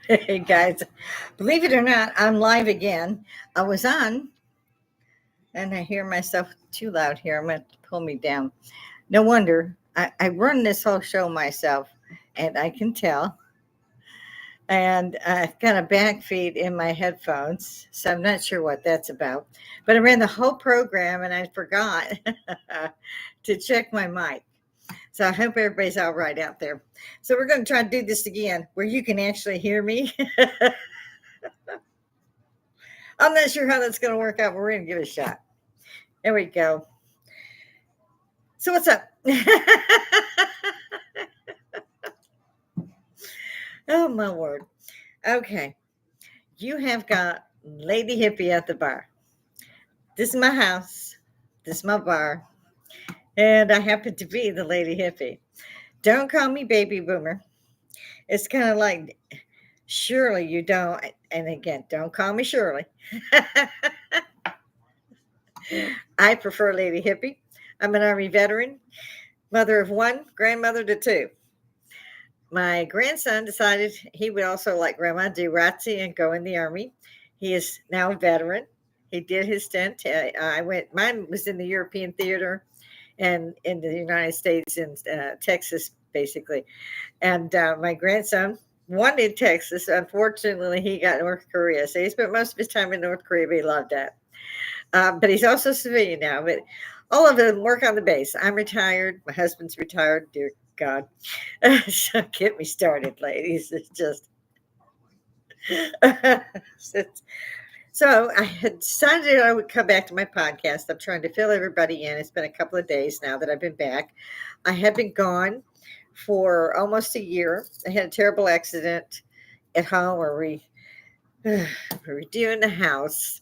Hey guys, believe it or not, I'm live again. I was on and I hear myself too loud here. I'm going to pull me down. No wonder I run this whole show myself and I can tell. And I've got a back feed in my headphones, so I'm not sure what that's about. But I ran the whole program and I forgot to check my mic. So I hope everybody's all right out there. So we're going to try to do this again where you can actually hear me. I'm not sure how that's going to work out, but we're going to give it a shot. There we go. So what's up? Oh my word. Okay. You have got Lady Hippy at the bar. This is my house. This is my bar. And I happen to be the Lady Hippy. Don't call me baby boomer. It's kind of like Shirley, you don't. And again, don't call me Shirley. I prefer Lady Hippy. I'm an Army veteran, mother of one, grandmother to two. My grandson decided he would also, like Grandma, do ROTC and go in the Army. He is now a veteran. He did his stint. Mine was in the European theater and in the United States and Texas, basically. And my grandson wanted Texas. Unfortunately, he got North Korea. So he spent most of his time in North Korea, but he loved that. But he's also a civilian now. But all of them work on the base. I'm retired. My husband's retired. Dear God. So get me started, ladies. It's just. So I had decided I would come back to my podcast. I'm trying to fill everybody in. It's been a couple of days now that I've been back. I have been gone for almost a year. I had a terrible accident at home where we were redoing the house.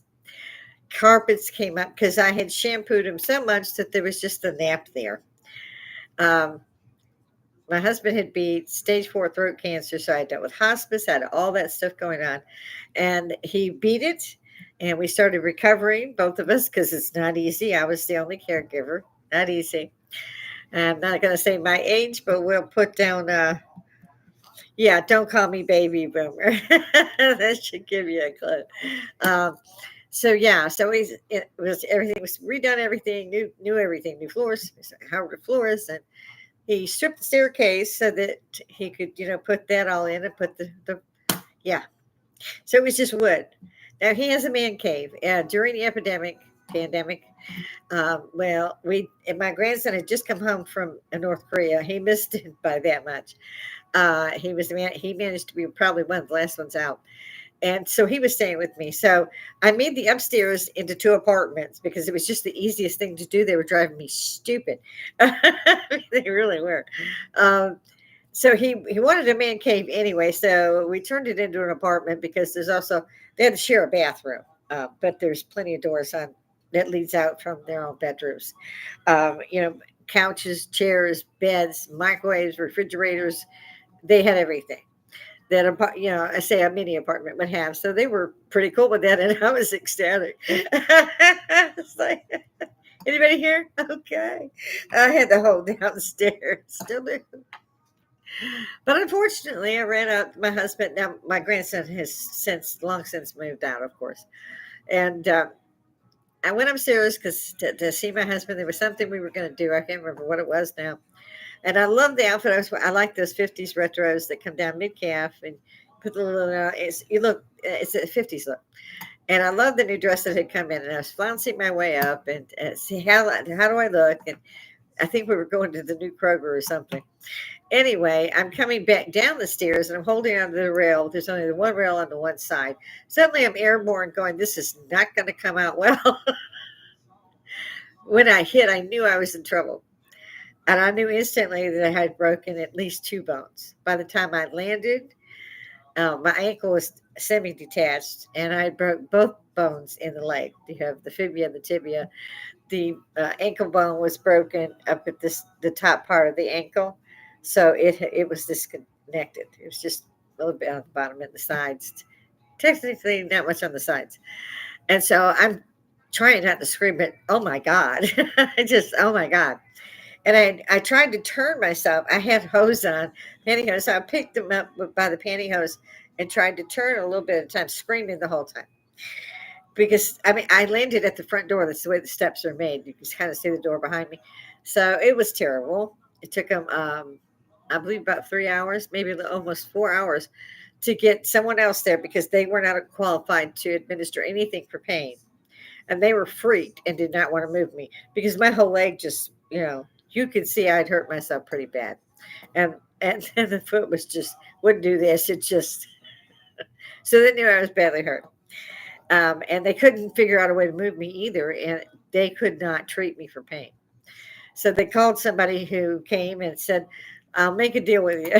Carpets came up because I had shampooed them so much that there was just a nap there. My husband had beat stage 4 throat cancer, so I dealt with hospice, had all that stuff going on. And he beat it, and we started recovering, both of us, because it's not easy. I was the only caregiver. Not easy. I'm not going to say my age, but we'll put down, don't call me baby boomer. That should give you a clue. So everything was redone, everything, new everything, new floors, hardwood floors, and he stripped the staircase so that he could, put that all in and put the. So it was just wood. Now he has a man cave. During the pandemic, my grandson had just come home from North Korea. He missed it by that much. He managed to be probably one of the last ones out. And so he was staying with me. So I made the upstairs into 2 apartments because it was just the easiest thing to do. They were driving me stupid. They really were. So he wanted a man cave anyway. So we turned it into an apartment because they had to share a bathroom. But there's plenty of doors that leads out from their own bedrooms. Couches, chairs, beds, microwaves, refrigerators. They had everything that I say a mini apartment would have. So they were pretty cool with that, and I was ecstatic. It's like, anybody here? Okay. I had the whole downstairs, still do. But unfortunately, I ran out. My husband, now my grandson has long since moved out, of course, and I went upstairs because to see my husband. There was something we were going to do. I can't remember what it was now. And I love the outfit. I like those 50s retros that come down mid-calf and put the little, it's a 50s look. And I love the new dress that had come in. And I was flouncing my way up and see how do I look? And I think we were going to the new Kroger or something. Anyway, I'm coming back down the stairs and I'm holding onto the rail. There's only the one rail on the one side. Suddenly I'm airborne going, this is not going to come out well. When I hit, I knew I was in trouble. And I knew instantly that I had broken at least 2 bones. By the time I landed, my ankle was semi-detached, and I broke both bones in the leg. You have the fibula and the tibia. The ankle bone was broken up at the top part of the ankle, so it was disconnected. It was just a little bit on the bottom and the sides. Technically, not much on the sides. And so I'm trying not to scream, but oh my God, oh my God. And I tried to turn myself. I had hose on, pantyhose. So I picked them up by the pantyhose and tried to turn a little bit at a time, screaming the whole time. Because I mean, I landed at the front door. That's the way the steps are made. You can kind of see the door behind me. So it was terrible. It took them, I believe, about 3 hours, maybe almost 4 hours, to get someone else there because they were not qualified to administer anything for pain, and they were freaked and did not want to move me because my whole leg just, you could see I'd hurt myself pretty bad, and and the foot was just wouldn't do this. It just so they knew I was badly hurt. And they couldn't figure out a way to move me either, and they could not treat me for pain. So they called somebody who came and said, "I'll make a deal with you.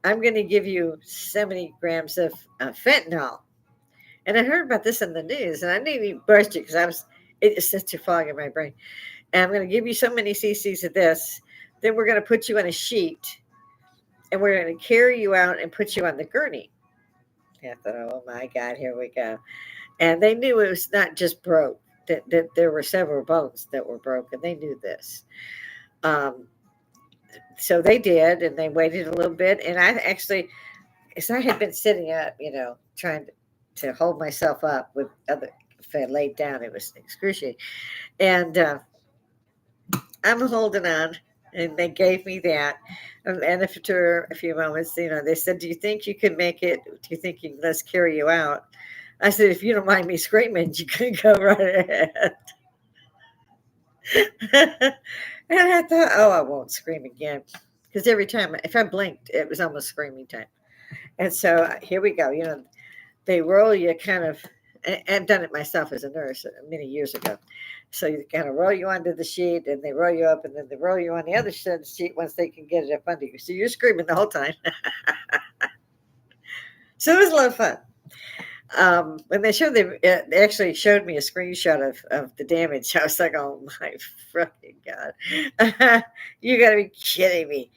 I'm going to give you 70 grams of fentanyl." And I heard about this in the news, and I didn't even brush it because it's such a fog in my brain. And I'm going to give you so many cc's of this. Then we're going to put you on a sheet, and we're going to carry you out and put you on the gurney. I thought, oh my God, here we go. And they knew it was not just broke, that there were several bones that were broken. They knew this. Um, so they did, and they waited a little bit. And I actually, as I had been sitting up, trying to hold myself up with other, if I laid down, it was excruciating. And I'm holding on, and they gave me that. And after a few moments, they said, "Do you think you can make it? Do you think you can let's carry you out?" I said, "If you don't mind me screaming, you can go right ahead." And I thought, oh, I won't scream again. Because every time, if I blinked, it was almost screaming time. And so here we go. They roll you kind of, I've done it myself as a nurse many years ago. So you kind of roll you onto the sheet, and they roll you up, and then they roll you on the other side of the sheet once they can get it up under you. So you're screaming the whole time. So it was a lot of fun. When they actually showed me a screenshot of the damage. I was like, oh my fucking God. You got to be kidding me.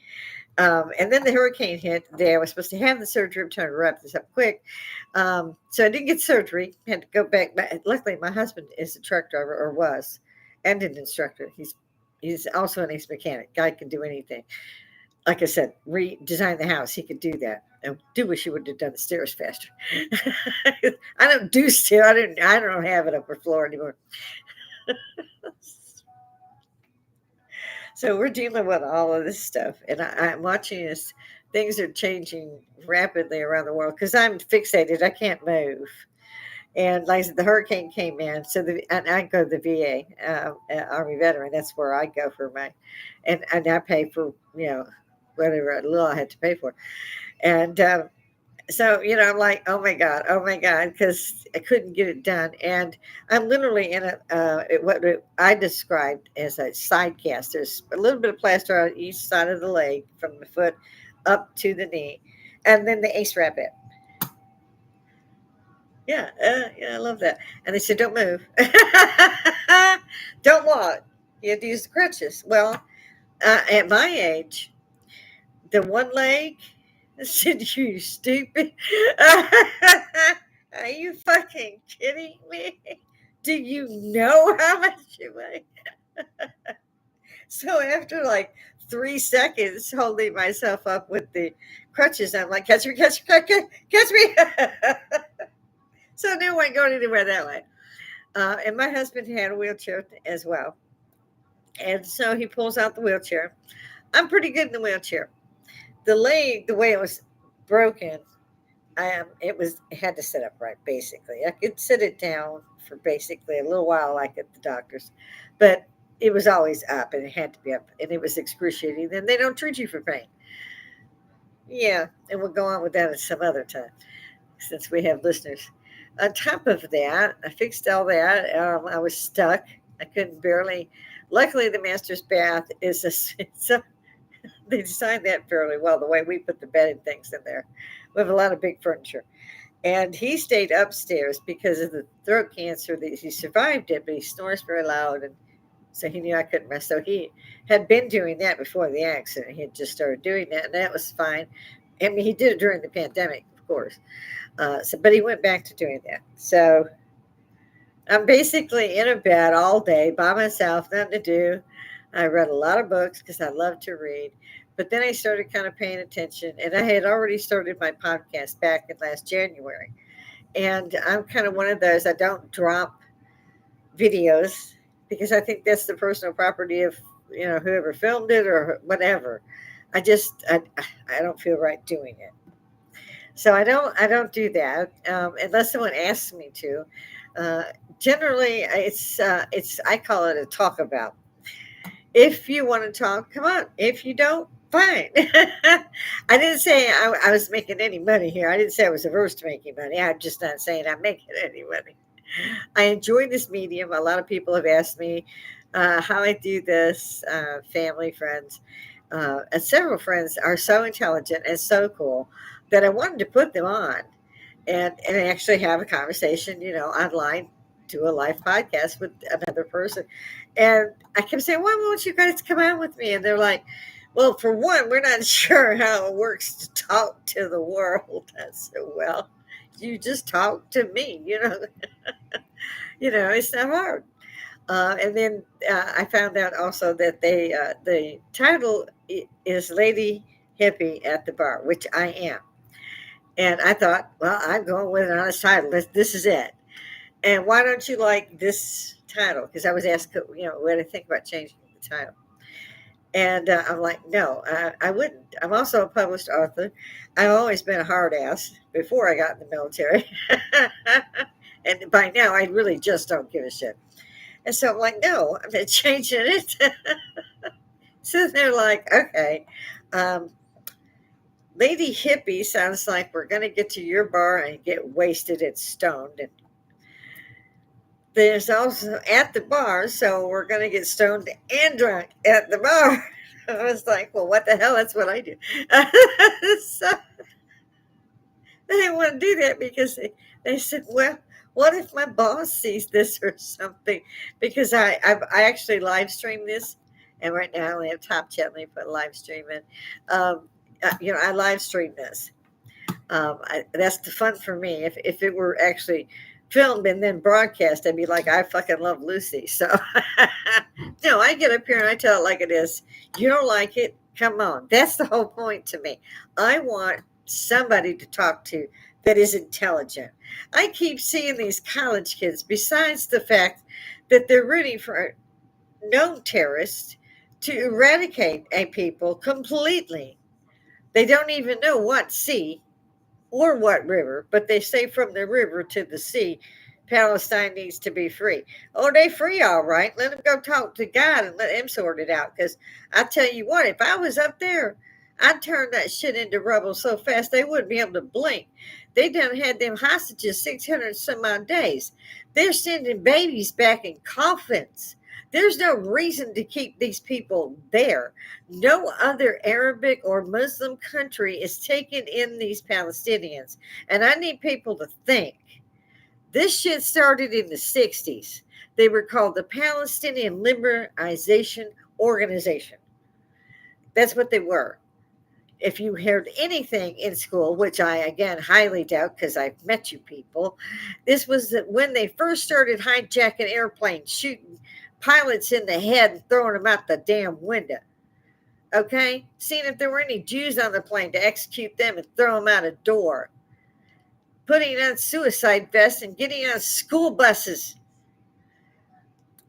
And then the hurricane hit the day I was supposed to have the surgery. I'm trying to wrap this up quick. So I didn't get surgery. Had to go back. But luckily, my husband is a truck driver, or was, and an instructor. He's also an ace mechanic. Guy can do anything. Like I said, redesign the house. He could do that. I do wish he would have done the stairs faster. I don't do stairs. I don't have it upper floor anymore. So we're dealing with all of this stuff, and I'm watching this. Things are changing rapidly around the world because I'm fixated. I can't move. And like I said, the hurricane came in, and I go to the VA, Army veteran. That's where I go for and I pay for whatever little I had to pay for, and so I'm like, oh my God, because I couldn't get it done, and I'm literally in what I described as a side cast. There's a little bit of plaster on each side of the leg from the foot up to the knee, and then the ace wrap it. Yeah, I love that. And they said, don't move, don't walk. You have to use the crutches. Well, at my age, the one leg. I said, you stupid. Are you fucking kidding me? Do you know how much you weigh? So after like 3 seconds holding myself up with the crutches, I'm like, catch me, catch me, catch me. So I wasn't going anywhere that way. And my husband had a wheelchair as well. And so he pulls out the wheelchair. I'm pretty good in the wheelchair. The leg, the way it was broken, it had to sit upright basically. I could sit it down for basically a little while, like at the doctor's, but it was always up, and it had to be up, and it was excruciating. Then they don't treat you for pain. Yeah, and we'll go on with that at some other time since we have listeners. On top of that, I fixed all that. I was stuck. I couldn't barely. Luckily, the master's bath is they designed that fairly well, the way we put the bed and things in there. We have a lot of big furniture. And he stayed upstairs because of the throat cancer. He survived it, but he snores very loud. And so he knew I couldn't rest. So he had been doing that before the accident. He had just started doing that, and that was fine. I mean, he did it during the pandemic, of course. But he went back to doing that. So I'm basically in a bed all day by myself, nothing to do. I read a lot of books because I love to read. But then I started kind of paying attention, and I had already started my podcast back in last January. And I'm kind of one of those, I don't drop videos because I think that's the personal property of, whoever filmed it or whatever. I don't feel right doing it. So I don't do that unless someone asks me to. Uh, Generally, it's I call it a talk about. If you want to talk, come on. If you don't, fine. I didn't say I was making any money here. I didn't say I was averse to making money. I'm just not saying I'm making any money. I enjoy this medium. A lot of people have asked me how I do this. Family, friends, and several friends are so intelligent and so cool that I wanted to put them on and actually have a conversation, online, do a live podcast with another person. And I kept saying, why won't you guys come out with me? And they're like, well, for one, we're not sure how it works to talk to the world. I said, well, you just talk to me, it's not hard. And then I found out also that the title is Lady Hippie at the Bar, which I am. And I thought, well, I'm going with an honest title. This is it. And why don't you like this title? Because I was asked, what I think about changing the title. And I'm like, no, I wouldn't. I'm also a published author. I've always been a hard ass before I got in the military. And by now, I really just don't give a shit. And so I'm like, no, I'm not changing it. So they're like, okay. Um, Lady Hippie sounds like we're going to get to your bar and get wasted and stoned. And there's also at the bar, so we're going to get stoned and drunk at the bar. I was like, well, what the hell? That's what I do. So they didn't want to do that because they said, well, what if my boss sees this or something? Because I actually live stream this, and right now I only have Top Chat. Let me put live stream in. I live stream this. That's the fun for me. If it were actually filmed and then broadcast, I'd be like, I fucking love Lucy. So, no, I get up here and I tell it like it is. You don't like it? Come on. That's the whole point to me. I want somebody to talk to that is intelligent. I keep seeing these college kids, besides the fact that they're rooting for known terrorists to eradicate a people completely. They don't even know what sea or what river, but they say from the river to the sea, Palestine needs to be free. Oh, they free, all right. Let them go talk to God and let him sort it out. Because I tell you what, if I was up there, I'd turn that shit into rubble so fast they wouldn't be able to blink. They done had them hostages 600 some odd days. They're sending babies back in coffins. There's no reason to keep these people there. No other Arabic or Muslim country is taking in these Palestinians. And I need people to think. This shit started in the 60s. They were called the Palestinian Liberalization Organization. That's what they were. If you heard anything in school, which I again highly doubt because I've met you people, this was when they first started hijacking airplanes, shooting pilots in the head and throwing them out the damn window. Okay? Seeing if there were any Jews on the plane to execute them and throw them out a door. Putting on suicide vests and getting on school buses.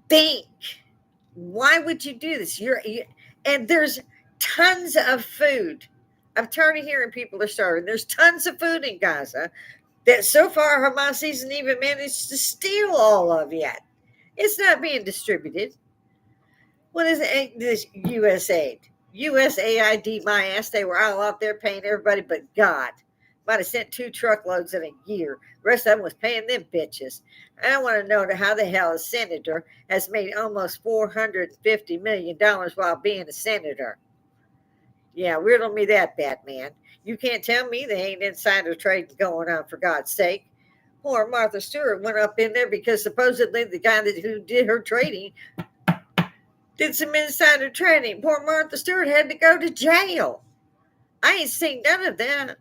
Think. Why would you do this? And there's tons of food. I'm tired of hearing people are starving. There's tons of food in Gaza that so far Hamas hasn't even managed to steal all of yet. It's not being distributed. What is this USAID? USAID, my ass, they were all out there paying everybody but God. Might have sent 2 truckloads in a year. The rest of them was paying them bitches. I want to know how the hell a senator has made almost $450 million while being a senator. Yeah, riddle me that, Batman. You can't tell me they ain't insider trading going on, for God's sake. Poor Martha Stewart went up in there because supposedly the guy who did her trading did some insider trading. Poor Martha Stewart had to go to jail. I ain't seen none of that.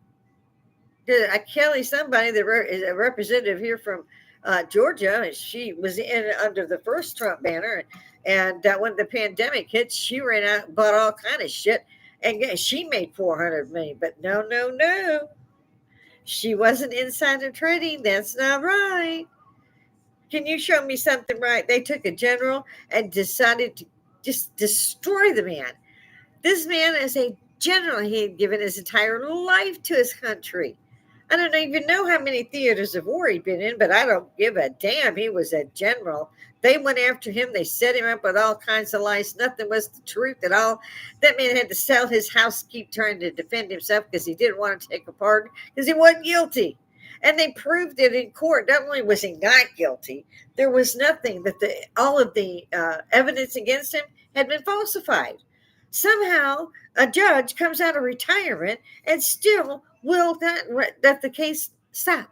Kelly, somebody that is a representative here from Georgia. She was in under the first Trump banner, and when the pandemic hit, she ran out and bought all kind of shit, and she made 400 million. But no, no, no, she wasn't insider trading. That's not right. Can you show me something right? They took a general and decided to just destroy the man. This man is a general. He had given his entire life to his country. I don't even know how many theaters of war he'd been in, but I don't give a damn. He was a general. They went after him. They set him up with all kinds of lies. Nothing was the truth at all. That man had to sell his house, keep trying to defend himself because he didn't want to take a pardon because he wasn't guilty. And they proved it in court. Not only was he not guilty, there was nothing that all of the evidence against him had been falsified. Somehow, a judge comes out of retirement and still will not let the case stop.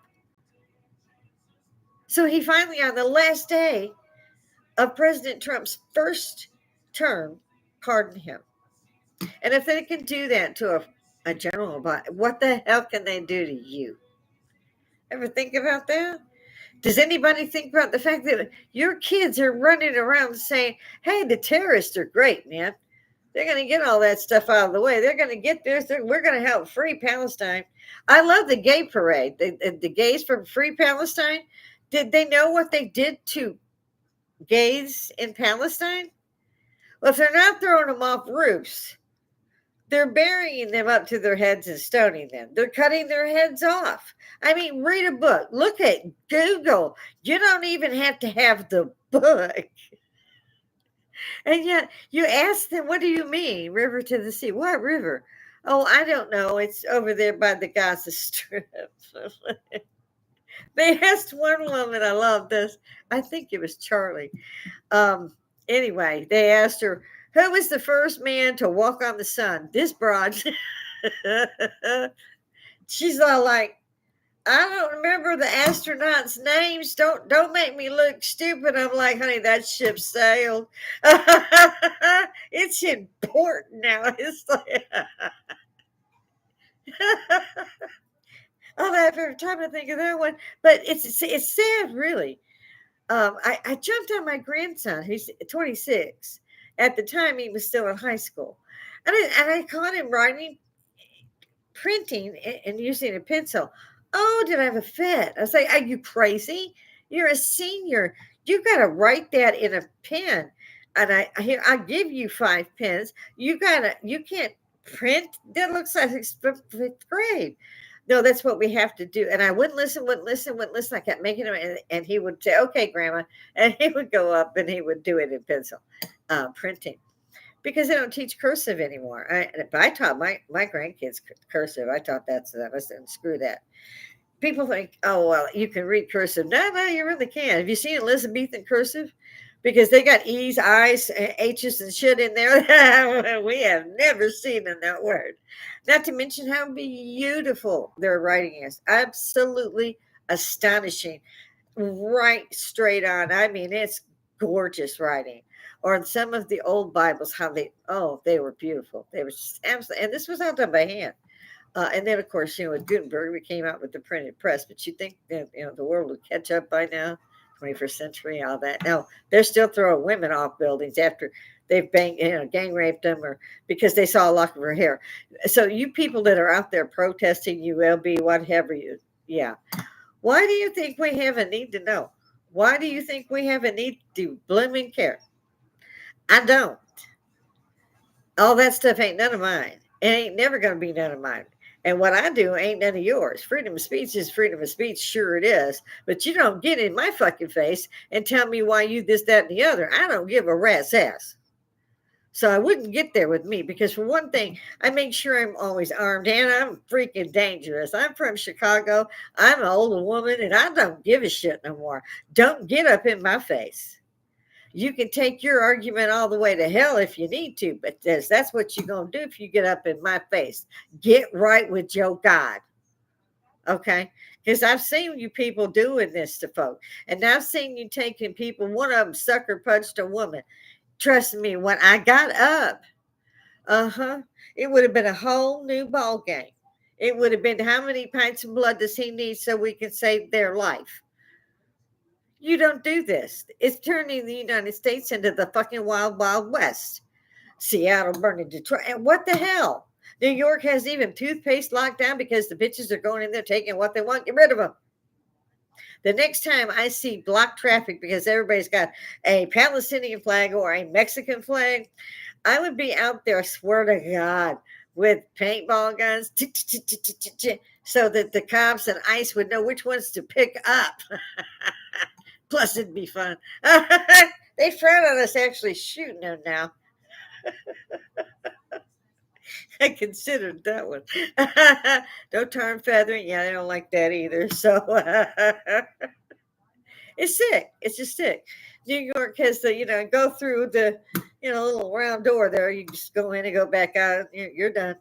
So he finally, on the last day of President Trump's first term, pardoned him. And if they can do that to a general, what the hell can they do to you? Ever think about that? Does anybody think about the fact that your kids are running around saying, hey, the terrorists are great, man. They're going to get all that stuff out of the way. They're going to get this. We're going to help free Palestine. I love the gay parade. The gays from Free Palestine. Did they know what they did to gays in Palestine? Well, if they're not throwing them off roofs, they're burying them up to their heads and stoning them. They're cutting their heads off. I mean, read a book. Look at Google. You don't even have to have the book. And yet you ask them, what do you mean, river to the sea? What river? Oh, I don't know. It's over there by the Gaza Strip. They asked one woman, I love this. I think it was Charlie. Anyway, they asked her, who was the first man to walk on the sun? This broad. She's all like, I don't remember the astronauts' names. Don't make me look stupid. I'm like, honey, that ship sailed. It's important now. It's like I'll laugh every time I think of that one. But it's sad, really. I jumped on my grandson, who's 26. At the time, he was still in high school, and I caught him writing, printing, and using a pencil. Oh, did I have a fit? I was like, are you crazy? You're a senior. You got to write that in a pen. And I give you 5 pens. You can't print. That looks like fifth grade. No, that's what we have to do. And I wouldn't listen. I kept making him, and he would say, okay, Grandma. And he would go up and he would do it in pencil, printing. Because they don't teach cursive anymore. I taught my grandkids cursive. I taught that to them. I said, screw that. People think, oh, well, you can read cursive. No, you really can. Have you seen Elizabethan cursive? Because they got E's, I's, H's, and shit in there. We have never seen in that word. Not to mention how beautiful their writing is. Absolutely astonishing. Right straight on. I mean, it's gorgeous writing. Or in some of the old Bibles, how they were beautiful. They were just absolutely, and this was all done by hand. And then, of course, with Gutenberg, we came out with the printed press. But you think that the world would catch up by now, 21st century, all that. No, they're still throwing women off buildings after they've gang raped them, or because they saw a lock of her hair. So you people that are out there protesting ULB, whatever yeah. Why do you think we have a need to know? Why do you think we have a need to blooming care? I don't. All that stuff ain't none of mine. It ain't never going to be none of mine. And what I do ain't none of yours. Freedom of speech is freedom of speech. Sure it is. But you don't get in my fucking face and tell me why you this, that, and the other. I don't give a rat's ass. So I wouldn't get there with me because, for one thing, I make sure I'm always armed, and I'm freaking dangerous. I'm from Chicago. I'm an older woman, and I don't give a shit no more. Don't get up in my face. You can take your argument all the way to hell if you need to, but that's what you're going to do if you get up in my face. Get right with your God. Okay? Because I've seen you people doing this to folks. And I've seen you taking people. One of them sucker punched a woman. Trust me, when I got up, it would have been a whole new ball game. It would have been, how many pints of blood does he need so we can save their life? You don't do this. It's turning the United States into the fucking wild, wild west. Seattle burning Detroit. And what the hell? New York has even toothpaste locked down because the bitches are going in there taking what they want. Get rid of them. The next time I see blocked traffic because everybody's got a Palestinian flag or a Mexican flag, I would be out there, I swear to God, with paintball guns so that the cops and ICE would know which ones to pick up. Plus, it'd be fun. They frown on us actually shooting them now. I considered that one. No tar and feathering. Yeah, they don't like that either. So it's sick. It's just sick. New York has the, go through the, little round door there. You just go in and go back out. You're done.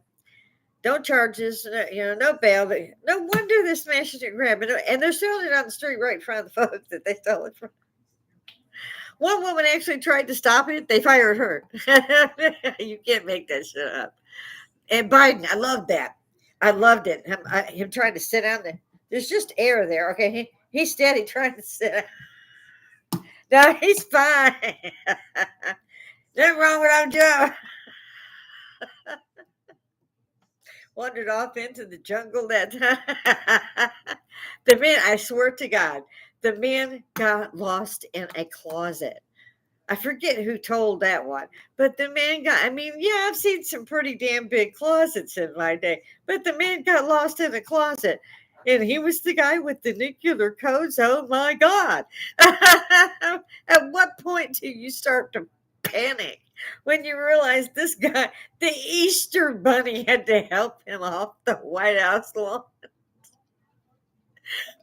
No charges, no bail. No wonder they're smashing and grabbing it. And they're selling it on the street right in front of the folks that they stole it from. One woman actually tried to stop it. They fired her. You can't make that shit up. And Biden, I loved that. I loved it. Him trying to sit down there. There's just air there. Okay, he's steady trying to sit down. No, he's fine. Nothing wrong with him, Joe. Wandered off into the jungle that the man, I swear to God, the man got lost in a closet. I forget who told that one, but the man yeah, I've seen some pretty damn big closets in my day, but the man got lost in a closet. And he was the guy with the nuclear codes. Oh my God. At what point do you start to panic when you realize this guy, the Easter Bunny, had to help him off the White House lawn?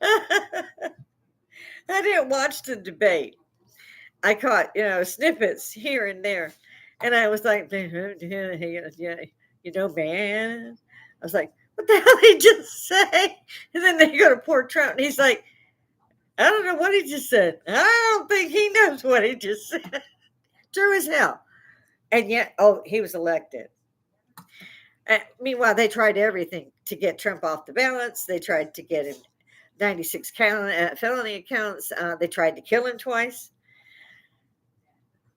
I didn't watch the debate. I caught, snippets here and there. And I was like, man. I was like, what the hell did he just say? And then they go to poor Trump, and he's like, I don't know what he just said. I don't think he knows what he just said. True as hell. And yet, he was elected. Meanwhile, they tried everything to get Trump off the ballots. They tried to get him 96 felony accounts. They tried to kill him twice.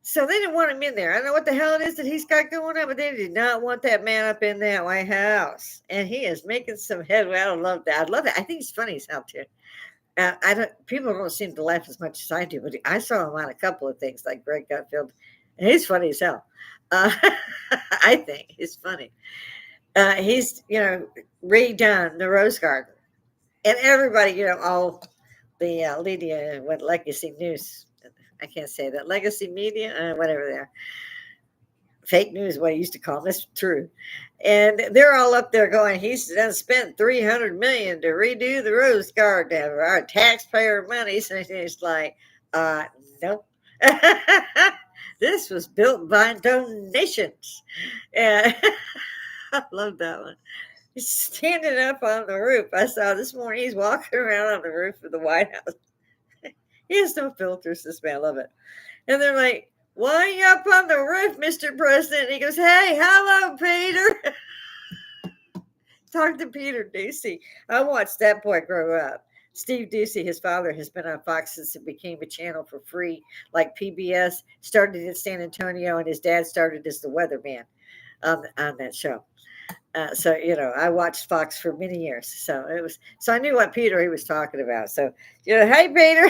So they didn't want him in there. I don't know what the hell it is that he's got going on, but they did not want that man up in that White House. And he is making some headway. I love that. I love it. I think he's funny as hell too. People don't seem to laugh as much as I do, but I saw him on a couple of things like Greg Gutfeld, and he's funny as hell. I think he's funny. He's redone the Rose Garden, and everybody, all the Lydia, what Legacy News. I can't say that. Legacy media, whatever they're. Fake news, what I used to call them. It's true. And they're all up there going, he's done spent $300 million to redo the Rose Garden, our taxpayer money. So it's like, no. This was built by donations. And I love that one. He's standing up on the roof. I saw this morning he's walking around on the roof of the White House. He has no filters, this man. I love it. And they're like, why are you up on the roof, Mr. President? And he goes, hey, hello, Peter. Talk to Peter Ducey. I watched that boy grow up. Steve Ducey, his father, has been on Fox since it became a channel for free, like PBS. Started in San Antonio, and his dad started as the weatherman on that show. So I watched Fox for many years. So I knew what Peter he was talking about. So hey, Peter.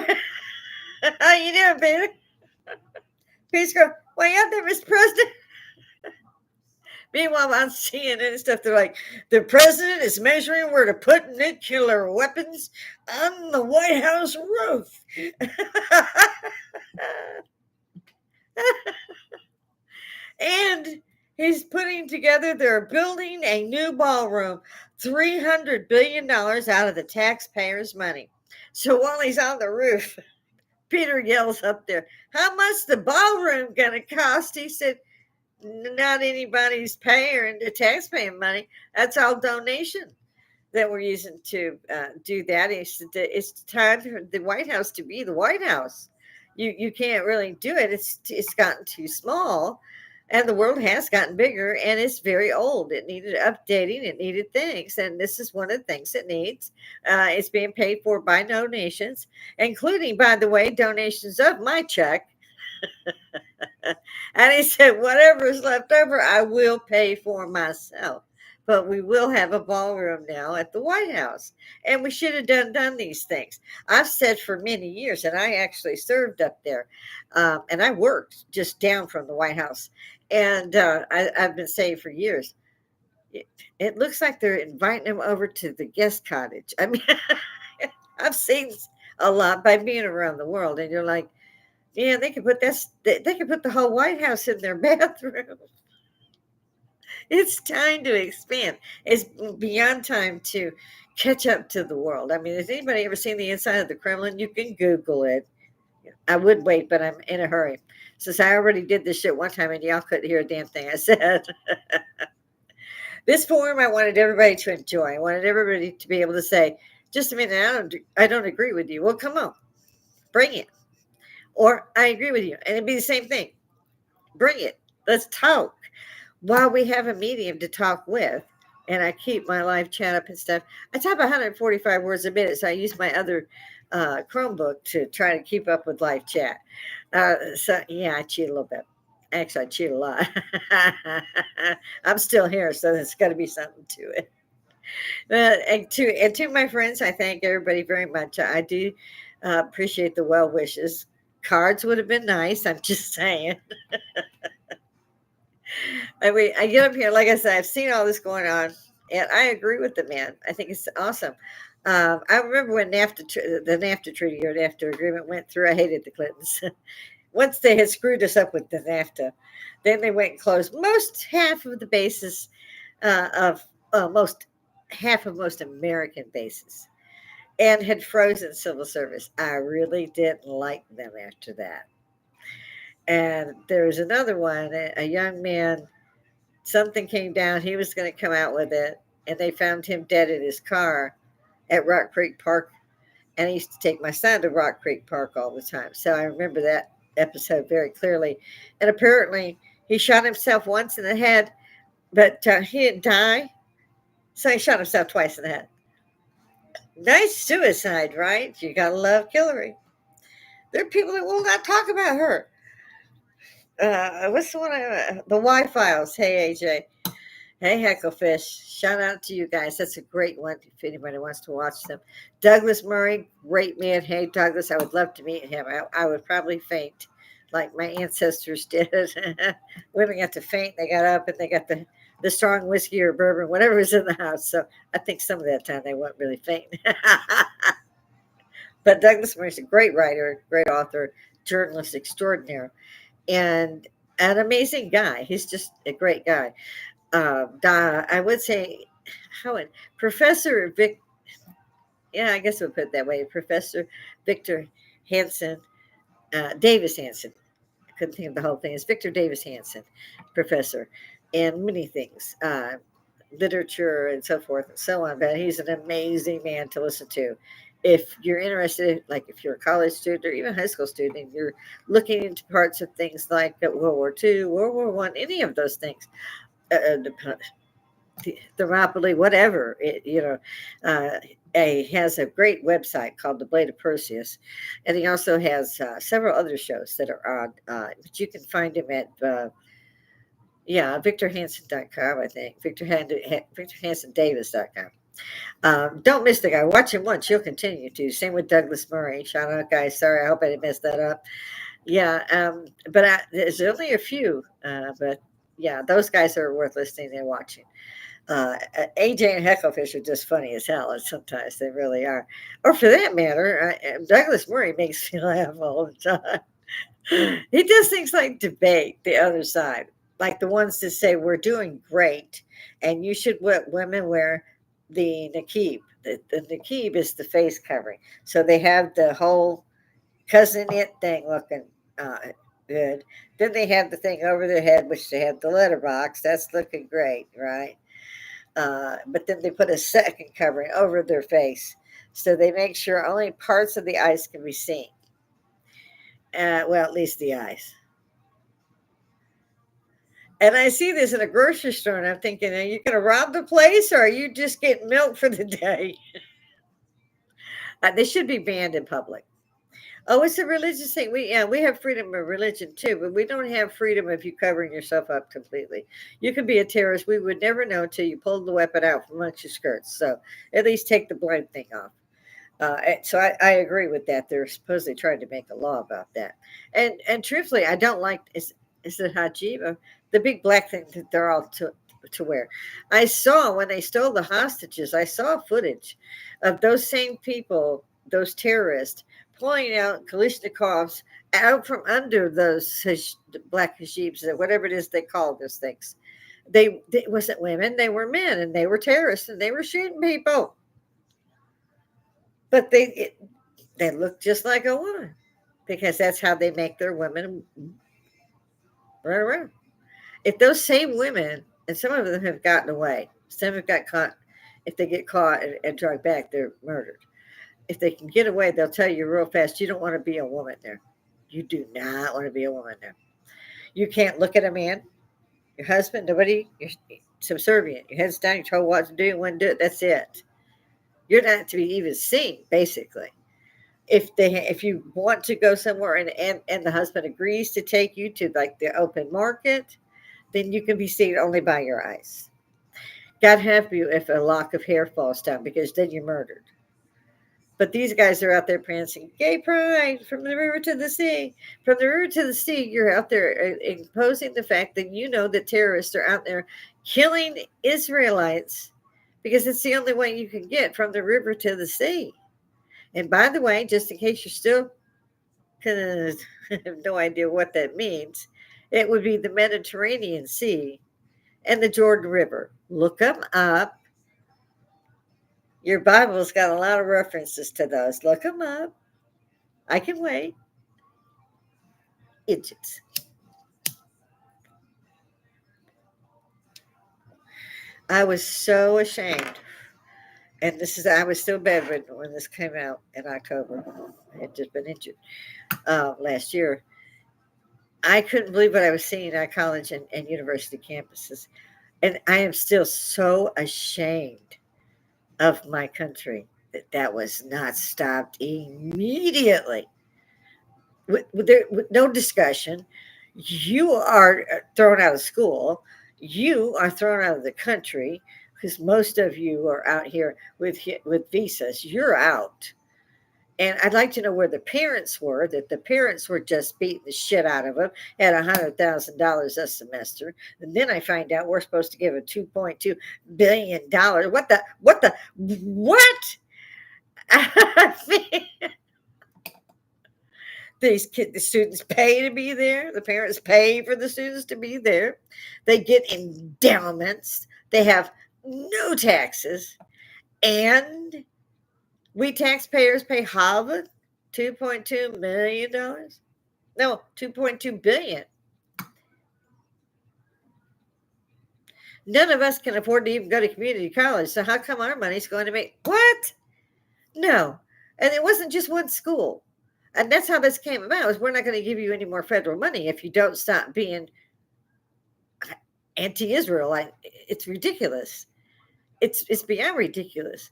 How you doing, Peter? Peter's going, well, you out there, Mr. President? Meanwhile, I'm seeing and stuff. They're like, the president is measuring where to put nuclear weapons on the White House roof. And he's putting together, they're building a new ballroom, $300 billion out of the taxpayers' money. So while he's on the roof, Peter yells up there, how much the ballroom going to cost? He said, not anybody's paying the taxpaying money. That's all donation that we're using to do that. He said that it's time for the White House to be the White House. You can't really do it. It's gotten too small. And the world has gotten bigger and it's very old. It needed updating, it needed things. And this is one of the things it needs. It's being paid for by donations, including, by the way, donations of my check. And he said, whatever is left over, I will pay for myself. But we will have a ballroom now at the White House. And we should have done these things. I've said for many years, and I actually served up there, and I worked just down from the White House. And I've been saying for years, it, it looks like they're inviting them over to the guest cottage. I mean, I've seen a lot by being around the world, and you're like, yeah, they could put this. They could put the whole White House in their bathroom. It's time to expand. It's beyond time to catch up to the world. I mean, has anybody ever seen the inside of the Kremlin? You can Google it. I would wait, but I'm in a hurry. Since I already did this shit one time and y'all couldn't hear a damn thing I said. This forum I wanted everybody to enjoy. I wanted everybody to be able to say, just a minute, I don't agree with you. Well, come on, bring it. Or I agree with you. And it'd be the same thing. Bring it. Let's talk. While we have a medium to talk with, and I keep my live chat up and stuff, I type 145 words a minute, so I use my other Chromebook to try to keep up with live chat. So, yeah, I cheat a little bit. Actually, I cheat a lot. I'm still here, so there's got to be something to it. And to my friends, I thank everybody very much. I do appreciate the well wishes. Cards would have been nice. I'm just saying. I mean, I get up here, like I said, I've seen all this going on, and I agree with the man. I think it's awesome. I remember when the NAFTA treaty or NAFTA agreement went through. I hated the Clintons. Once they had screwed us up with the NAFTA, then they went and closed half of the bases of most half of most American bases, and had frozen civil service. I really didn't like them after that. And there was another one, a young man, something came down, he was going to come out with it, and they found him dead in his car at Rock Creek Park. And I used to take my son to Rock Creek Park all the time. So I remember that episode very clearly. And apparently, he shot himself once in the head, but he didn't die. So he shot himself twice in the head. Nice suicide, right? You got to love Hillary. There are people that will not talk about her. What's the one? The Y Files. Hey, AJ. Hey, Hecklefish. Shout out to you guys. That's a great one if anybody wants to watch them. Douglas Murray, great man. Hey, Douglas, I would love to meet him. I would probably faint like my ancestors did. Women got to faint. They got up and they got the strong whiskey or bourbon, whatever was in the house. So I think some of that time they weren't really faint. But Douglas Murray's a great writer, great author, journalist extraordinaire, and an amazing guy. He's just a great guy. I would say, how would Professor Vic? Yeah, I guess we'll put it that way. Professor Victor Hanson, Davis Hanson. I couldn't think of the whole thing. It's Victor Davis Hanson, professor, and many things, literature and so forth and so on. But he's an amazing man to listen to. If you're interested, like if you're a college student or even high school student, and you're looking into parts of things like World War II, World War One, any of those things, the Thermopylae, whatever, he has a great website called The Blade of Perseus, and he also has several other shows that are on. But you can find him at VictorHanson.com, I think. VictorHansonDavis.com. Don't miss the guy. Watch him once. You'll continue to. Same with Douglas Murray. Shout out, guys. Sorry, I hope I didn't mess that up. Yeah, but there's only a few. But yeah, those guys are worth listening and watching. AJ and Hecklefish are just funny as hell. And sometimes they really are. Or for that matter, Douglas Murray makes me laugh all the time. He does things like debate the other side, like the ones that say we're doing great and you should women wear the niqab. The niqab is the face covering. So they have the whole cousin it thing looking good. Then they have the thing over their head, which they have the letterbox. That's looking great, right? But then they put a second covering over their face. So they make sure only parts of the eyes can be seen. Well, at least the eyes. And I see this in a grocery store, and I'm thinking, are you going to rob the place, or are you just getting milk for the day? They should be banned in public. Oh, it's a religious thing. We have freedom of religion too, but we don't have freedom if you covering yourself up completely. You could be a terrorist. We would never know until you pulled the weapon out from amongst your skirts. So at least take the blind thing off. So I agree with that. They're supposedly trying to make a law about that. And truthfully, I don't like is it hajib, the big black thing that they're all to wear. I saw when they stole the hostages. I saw footage of those same people, those terrorists, pulling out Kalashnikovs out from under those black hijabs, or whatever it is they call those things. They wasn't women; they were men, and they were terrorists, and they were shooting people. But they look just like a woman because that's how they make their women run around. If those same women, and some of them have gotten away, some have got caught. If they get caught and dragged back, they're murdered. If they can get away, they'll tell you real fast, you don't want to be a woman there. You do not want to be a woman there. You can't look at a man, your husband, nobody. You're subservient. Your head's down. You're told what to do and when to do it. That's it. You're not to be even seen, basically. If you want to go somewhere and the husband agrees to take you to like the open market, then you can be seen only by your eyes. God help you if a lock of hair falls down, because then you're murdered. But these guys are out there prancing, gay pride from the river to the sea. From the river to the sea, you're out there imposing the fact that you know that terrorists are out there killing Israelites because it's the only way you can get from the river to the sea. And by the way, just in case you're still kind of have no idea what that means, it would be the Mediterranean Sea and the Jordan River. Look them up. Your Bible's got a lot of references to those. Look them up. I can wait. Idiots. I was so ashamed. And I was still bedridden when this came out in October. I had just been injured last year. I couldn't believe what I was seeing at college and university campuses. And I am still so ashamed of my country that was not stopped immediately. With no discussion, you are thrown out of school. You are thrown out of the country because most of you are out here with visas. You're out. And I'd like to know where the parents were, that the parents were just beating the shit out of them at $100,000 a semester. And then I find out we're supposed to give a $2.2 billion. What? I mean, the students pay to be there. The parents pay for the students to be there. They get endowments. They have no taxes. And we taxpayers pay Harvard $2.2 million. No, 2.2 billion. None of us can afford to even go to community college. So how come our money's going to make what? No. And it wasn't just one school. And that's how this came about, is we're not going to give you any more federal money if you don't stop being anti-Israel. It's ridiculous. It's beyond ridiculous.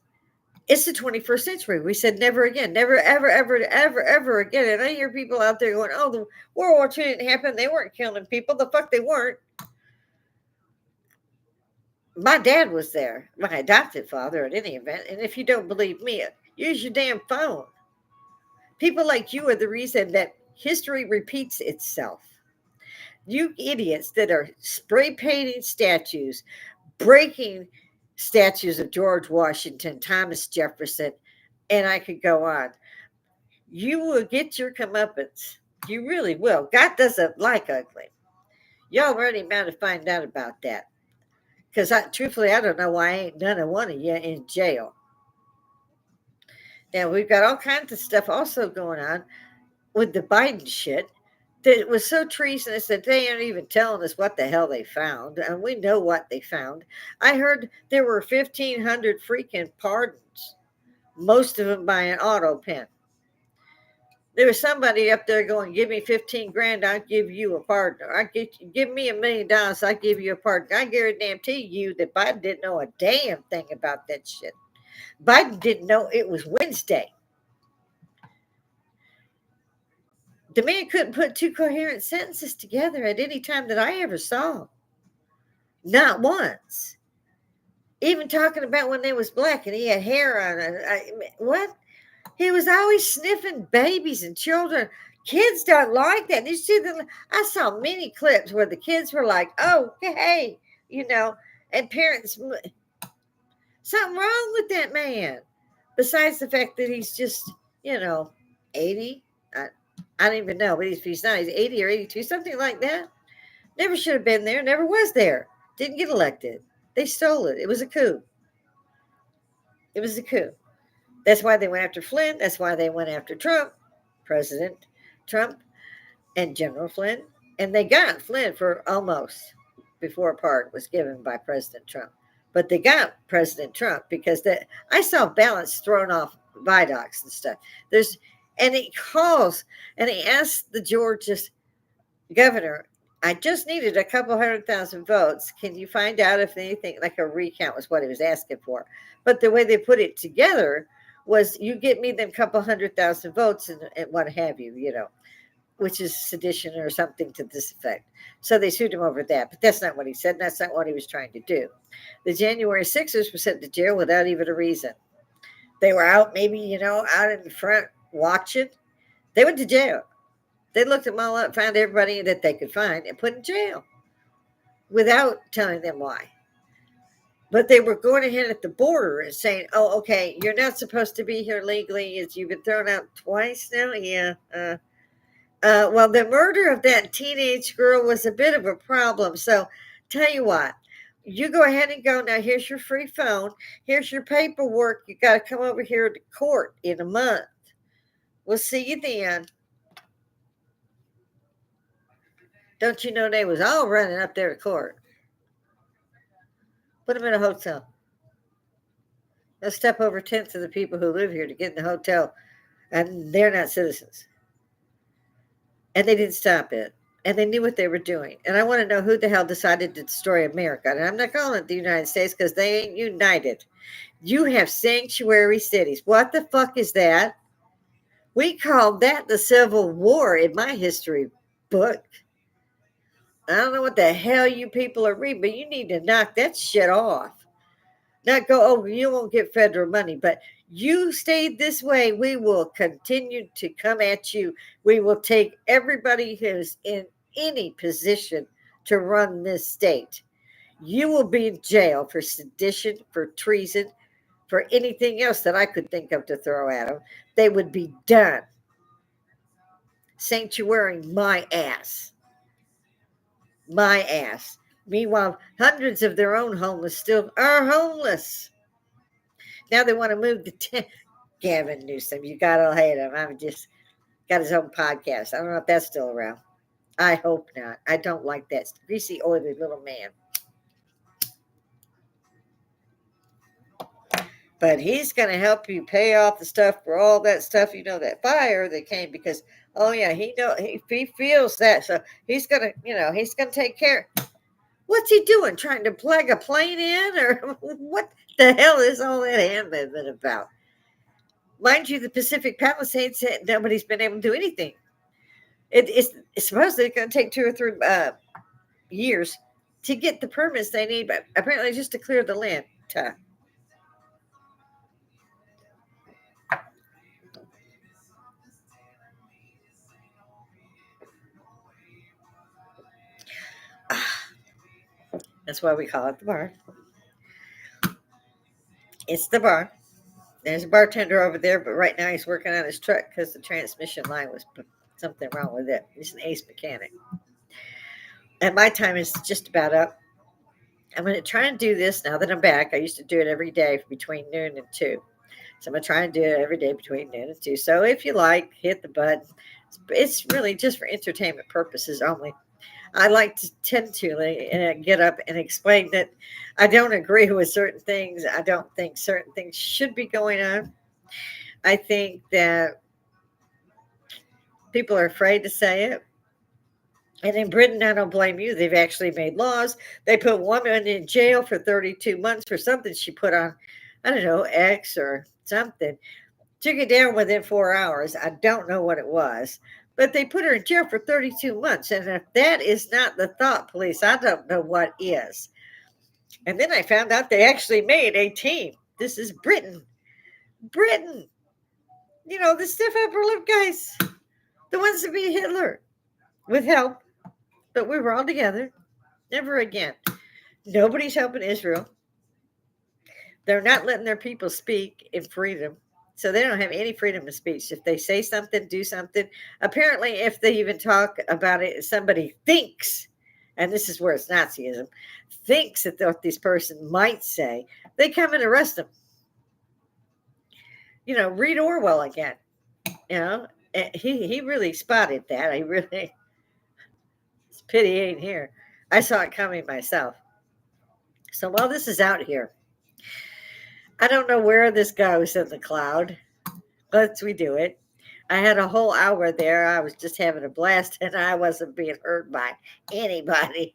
It's the 21st century. We said never again, never, ever, ever, ever, ever again. And I hear people out there going, oh, the World War II didn't happen. They weren't killing people. The fuck they weren't. My dad was there, my adopted father, at any event. And if you don't believe me, use your damn phone. People like you are the reason that history repeats itself. You idiots that are spray painting statues, breaking statues of George Washington, Thomas Jefferson, and I could go on. You will get your comeuppance. You really will. God doesn't like ugly. Y'all already about to find out about that. Because truthfully, I don't know why ain't none of one of you in jail. Now, we've got all kinds of stuff also going on with the Biden shit that was so treasonous that they aren't even telling us what the hell they found. And we know what they found. I heard there were 1,500 freaking pardons, most of them by an auto pen. There was somebody up there going, "Give me 15 grand, I'll give you a partner. Give me $1 million, I give you a partner." I guarantee you that Biden didn't know a damn thing about that shit. Biden didn't know it was Wednesday. The man couldn't put two coherent sentences together at any time that I ever saw. Not once. Even talking about when they was black and he had hair on it. What? He was always sniffing babies and children. Kids don't like that. You see the I saw many clips where the kids were like, "Oh, hey," and parents, something wrong with that man. Besides the fact that he's just, 80. I don't even know, but he's not. He's 80 or 82, something like that. Never should have been there. Never was there. Didn't get elected. They stole it. It was a coup. It was a coup. That's why they went after Flynn. That's why they went after Trump, President Trump, and General Flynn. And they got Flynn for almost before a pardon was given by President Trump. But they got President Trump because I saw ballots thrown off viaducts and stuff. And he calls and he asked the Georgia governor, "I just needed a couple 100,000 votes. Can you find out if anything like a recount was what he was asking for?" But the way they put it together was, "You get me them couple 100,000 votes and what have you, which is sedition or something to this effect." So they sued him over that. But that's not what he said. And that's not what he was trying to do. The January 6ers were sent to jail without even a reason. They were out, maybe, out in the front watching. They went to jail. They looked them all up, found everybody that they could find, and put in jail without telling them why. But they were going ahead at the border and saying, "Oh, okay, you're not supposed to be here legally. You've been thrown out twice now." Yeah. Well, the murder of that teenage girl was a bit of a problem. So, tell you what, you go ahead and go. Now, here's your free phone. Here's your paperwork. You got to come over here to court in a month. We'll see you then. Don't you know they was all running up there to court? Put them in a hotel. They'll step over tenths of the people who live here to get in the hotel, and they're not citizens. And they didn't stop it. And they knew what they were doing. And I want to know who the hell decided to destroy America. And I'm not calling it the United States because they ain't united. You have sanctuary cities. What the fuck is that? We called that the Civil War in my history book. I don't know what the hell you people are reading, but you need to knock that shit off. Not go, "Oh, you won't get federal money," but you stayed this way, we will continue to come at you. We will take everybody who's in any position to run this state. You will be in jail for sedition, for treason, for anything else that I could think of to throw at them. They would be done. Sanctuary my ass. My ass. Meanwhile, hundreds of their own homeless still are homeless. Now they want to move to Gavin Newsom. You gotta hate him. I'm just got his own podcast. I don't know if that's still around. I hope not. I don't like that greasy, oily little man. But he's going to help you pay off the stuff for all that stuff. That fire that came because, oh yeah, he feels that. So he's going to, he's going to take care. What's he doing? Trying to plug a plane in, or what the hell is all that hand movement about? Mind you, the Pacific Palisades, nobody's been able to do anything. It's supposedly going to take 2 or 3 years to get the permits they need, but apparently just to clear the land. That's why we call it the bar. It's the bar. There's a bartender over there, but right now he's working on his truck because the transmission line was something wrong with it. He's an ace mechanic. And my time is just about up. I'm going to try and do this now that I'm back. I used to do it every day between noon and 2. So I'm going to try and do it every day between noon and 2. So if you like, hit the button. It's really just for entertainment purposes only. I like to tend to get up and explain that I don't agree with certain things. I don't think certain things should be going on. I think that People are afraid to say it. And in Britain, I don't blame you. They've actually made laws. They put a woman in jail for 32 months for something she put on, I don't know, X or something. Took it down within 4 hours. I don't know what it was, but they put her in jail for 32 months. And if that is not the thought police, I don't know what is. And then I found out they actually made a team. This is Britain. Britain. You know, the stiff upper lip guys, the ones that beat Hitler with help. But we were all together. Never again. Nobody's helping Israel. They're not letting their people speak in freedom. So they don't have any freedom of speech. If they say something, do something. Apparently, if they even talk about it, somebody thinks, and this is where it's Nazism, thinks that what this person might say, they come and arrest them. You know, read Orwell again. You know, he really spotted that. I really, it's a pity he ain't here. I saw it coming myself. So while this is out here, I don't know where this goes in the cloud. Let's redo it. I had a whole hour there. I was just having a blast, and I wasn't being hurt by anybody.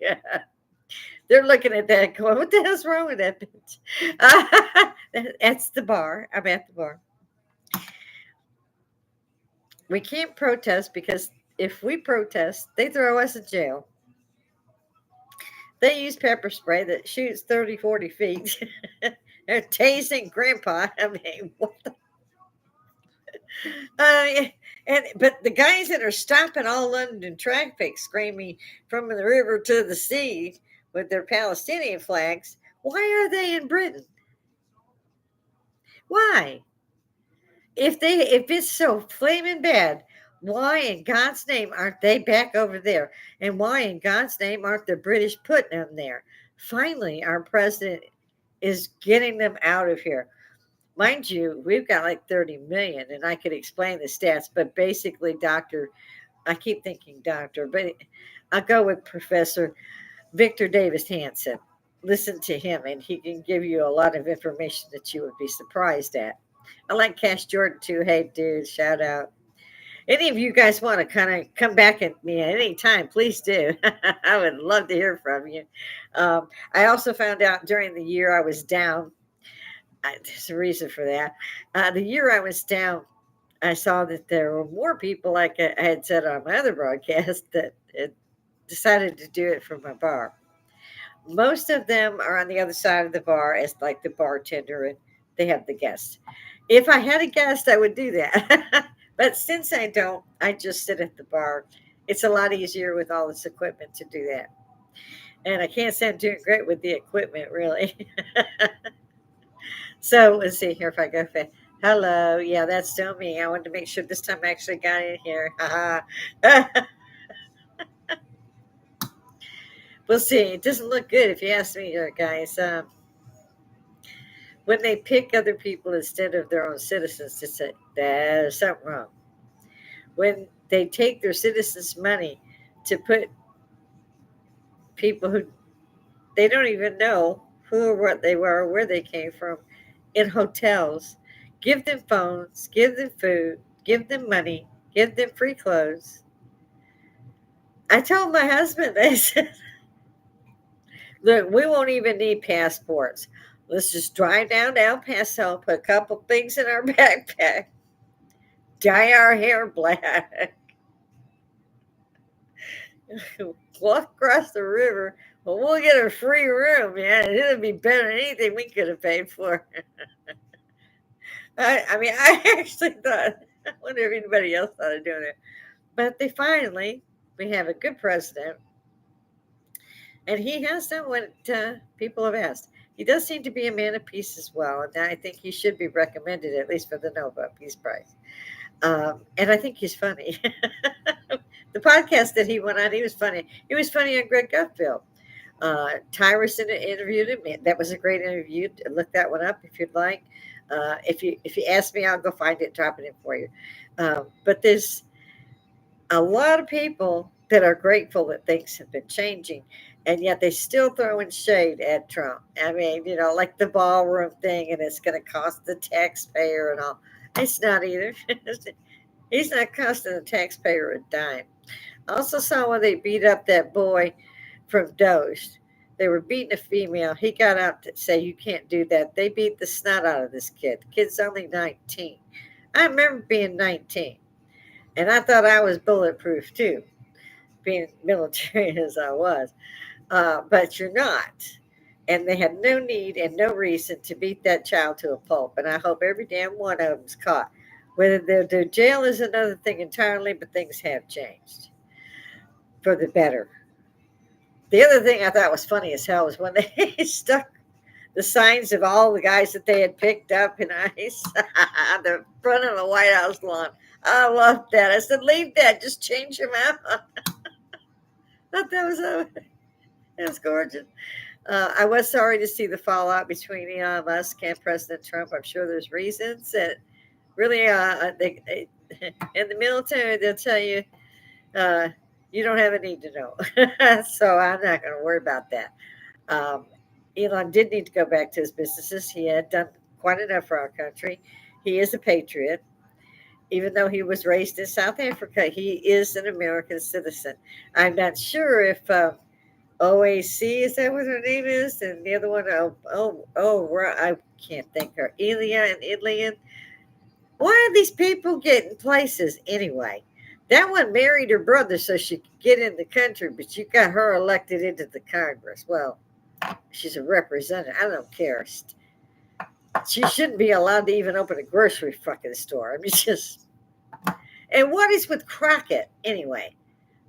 They're looking at that going, what the hell's wrong with that bitch? That's the bar. I'm at the bar. We can't protest because if we protest, they throw us in jail. They use pepper spray that shoots 30, 40 feet. They're tasing grandpa. I mean, what the? But the guys that are stopping all London traffic, screaming from the river to the sea with their Palestinian flags, why are they in Britain? Why? If it's so flaming bad, why in God's name aren't they back over there? And why in God's name aren't the British putting them there? Finally, our president is getting them out of here. Mind you, we've got like 30 million, and I could explain the stats, but basically, I keep thinking doctor, but I'll go with Professor Victor Davis Hanson. Listen to him, and he can give you a lot of information that you would be surprised at. I like Cash Jordan too. Hey, dude, shout out. Any of you guys want to kind of come back at me at any time, please do. I would love to hear from you. I also found out during the year I was down. There's a reason for that. The year I was down, I saw that there were more people, like I had said on my other broadcast, that had decided to do it from my bar. Most of them are on the other side of the bar as like the bartender, and they have the guest. If I had a guest, I would do that. But since I don't, I just sit at the bar. It's a lot easier with all this equipment to do that. And I can't say I'm doing great with the equipment, really. So let's see here if I go fast. Hello. Yeah, that's still me. I wanted to make sure this time I actually got in here. We'll see. It doesn't look good if you ask me, guys. When they pick other people instead of their own citizens, to say there's something wrong. When they take their citizens' money to put people who they don't even know who or what they were or where they came from in hotels, give them phones, give them food, give them money, give them free clothes. I told my husband, I said, look, we won't even need passports. Let's just drive down to El Paso, put a couple things in our backpack, dye our hair black, walk across the river. Well, we'll get a free room. Yeah, it'll be better than anything we could have paid for. I mean, I actually thought, I wonder if anybody else thought of doing it. But we have a good president, and he has done what people have asked. He does seem to be a man of peace as well, and I think he should be recommended at least for the Nobel Peace Prize. And I think he's funny. The podcast that he went on, he was funny. He was funny on Greg Gutfeld. Tyrus interviewed him. That was a great interview. Look that one up if you'd like. If you ask me, I'll go find it, drop it in for you. But there's a lot of people that are grateful that things have been changing, and yet they still throwing shade at Trump. I mean, like the ballroom thing, and it's going to cost the taxpayer and all. It's not either. He's not costing the taxpayer a dime. I also saw when they beat up that boy from Doge. They were beating a female. He got out to say, "You can't do that." They beat the snot out of this kid. The kid's only 19. I remember being 19, and I thought I was bulletproof too, being military as I was. But you're not. And they had no need and no reason to beat that child to a pulp. And I hope every damn one of them's caught. Whether they're to jail is another thing entirely, but things have changed for the better. The other thing I thought was funny as hell was when they stuck the signs of all the guys that they had picked up in ICE on the front of the White House lawn. I loved that. I said, leave that, just change them out. I thought that was it was gorgeous. I was sorry to see the fallout between Elon Musk and President Trump. I'm sure there's reasons that really, in the military, they'll tell you uh, you don't have a need to know. So I'm not going to worry about that. Um, Elon did need to go back to his businesses. He had done quite enough for our country. He is a patriot. Even though he was raised in South Africa, he is an American citizen. I'm not sure if OAC, is that what her name is? And the other one, I can't think her. Elia and Ilian. Why are these people getting places anyway? That one married her brother so she could get in the country, but you got her elected into the Congress. Well, she's a representative. I don't care. She shouldn't be allowed to even open a grocery fucking store. I mean, just. And what is with Crockett anyway?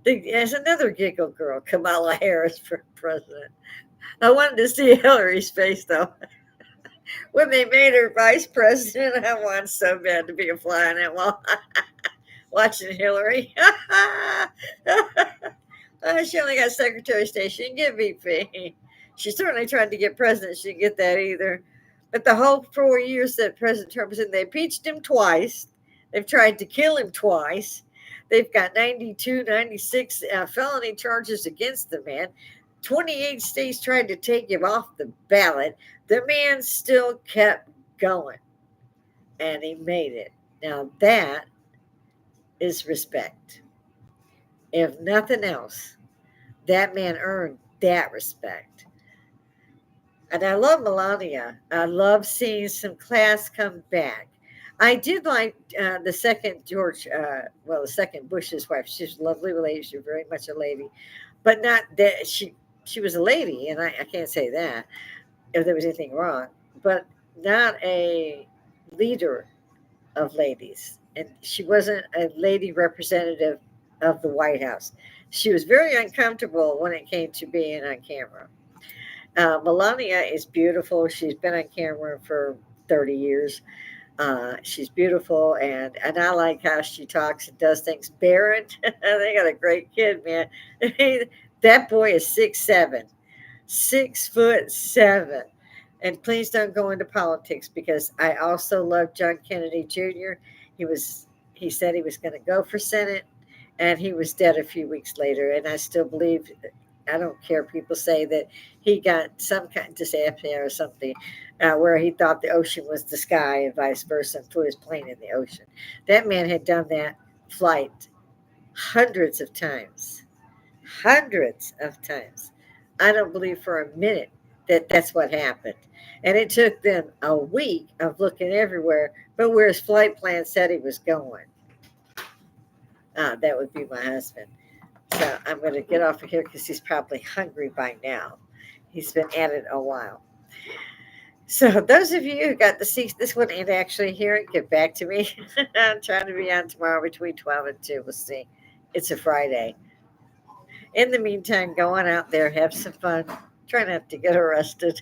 There's another giggle girl, Kamala Harris, for president. I wanted to see Hillary's face though. When they made her vice president, I wanted so bad to be a fly on that wall watching Hillary. She only got Secretary of State. She didn't get VP. She certainly tried to get president. She didn't get that either. But the whole 4 years that President Trump was in, they impeached him twice. They've tried to kill him twice. They've got 92, 96 felony charges against the man. 28 states tried to take him off the ballot. The man still kept going, and he made it. Now that is respect. If nothing else, that man earned that respect. And I love Melania. I love seeing some class come back. I did like the second the second Bush's wife. She's a lovely lady. She's very much a lady, but not that she was a lady, and I can't say that if there was anything wrong, but not a leader of ladies, and she wasn't a lady representative of the White House. She was very uncomfortable when it came to being on camera. Melania is beautiful. She's been on camera for 30 years. She's beautiful, and I like how she talks and does things. Barron, they got a great kid, man. That boy is 6'7", 6'7". And please don't go into politics because I also love John Kennedy Jr. He said he was going to go for Senate, and he was dead a few weeks later. And I still believe. I don't care. People say that he got some kind of dyspnea or something, where he thought the ocean was the sky and vice versa, and flew his plane in the ocean. That man had done that flight hundreds of times, hundreds of times. I don't believe for a minute that that's what happened. And it took them a week of looking everywhere, but where his flight plan said he was going. That would be my husband. So I'm going to get off of here because he's probably hungry by now. He's been at it a while. So those of you who got to see this one and actually hear it, get back to me. I'm trying to be on tomorrow between 12 and 2. We'll see. It's a Friday. In the meantime, go on out there, have some fun. Try not to get arrested.